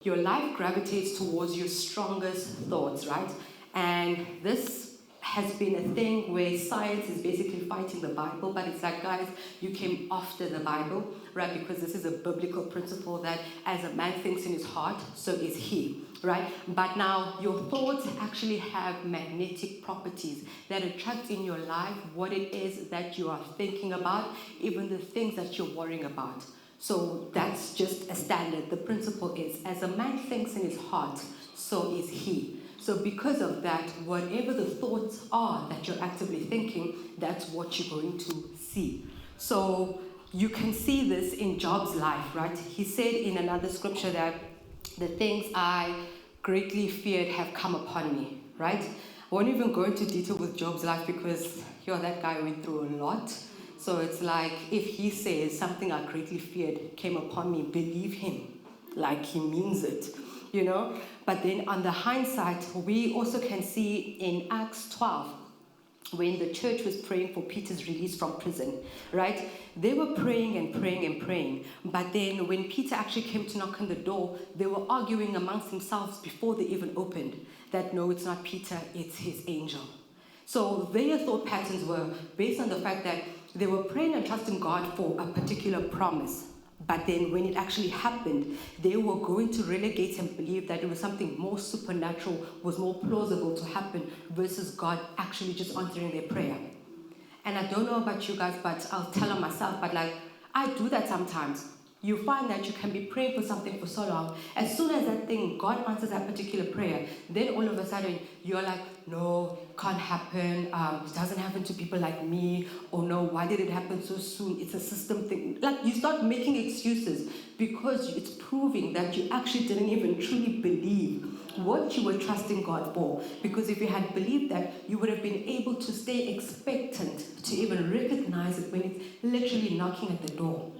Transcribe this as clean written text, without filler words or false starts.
Your life gravitates towards your strongest thoughts, right? And this has been a thing where science is basically fighting the Bible, but it's like, guys, you came after the Bible, right? Because this is a biblical principle that as a man thinks in his heart, so is he, right? But now your thoughts actually have magnetic properties that attract in your life what it is that you are thinking about, even the things that you're worrying about. So that's just a standard. The principle is, as a man thinks in his heart, so is he. So because of that, whatever the thoughts are that you're actively thinking, that's what you're going to see. So you can see this in Job's life, right? He said in another scripture that the things I greatly feared have come upon me, right? I won't even go into detail with Job's life because that guy went through a lot. So it's like, if he says something I greatly feared came upon me, believe him, like he means it, But then on the hindsight, we also can see in Acts 12, when the church was praying for Peter's release from prison, right? They were praying and praying and praying. But then when Peter actually came to knock on the door, they were arguing amongst themselves before they even opened that, no, it's not Peter, it's his angel. So their thought patterns were based on the fact that they were praying and trusting God for a particular promise. But then when it actually happened, they were going to relegate and believe that it was something more supernatural, was more plausible to happen versus God actually just answering their prayer. And I don't know about you guys, but I'll tell on myself, but I do that sometimes. You find that you can be praying for something for so long. As soon as that thing, God answers that particular prayer, then all of a sudden you're like, no, can't happen. It doesn't happen to people like me. Or no, why did it happen so soon? It's a system thing. You start making excuses because it's proving that you actually didn't even truly believe what you were trusting God for. Because if you had believed that, you would have been able to stay expectant to even recognize it when it's literally knocking at the door.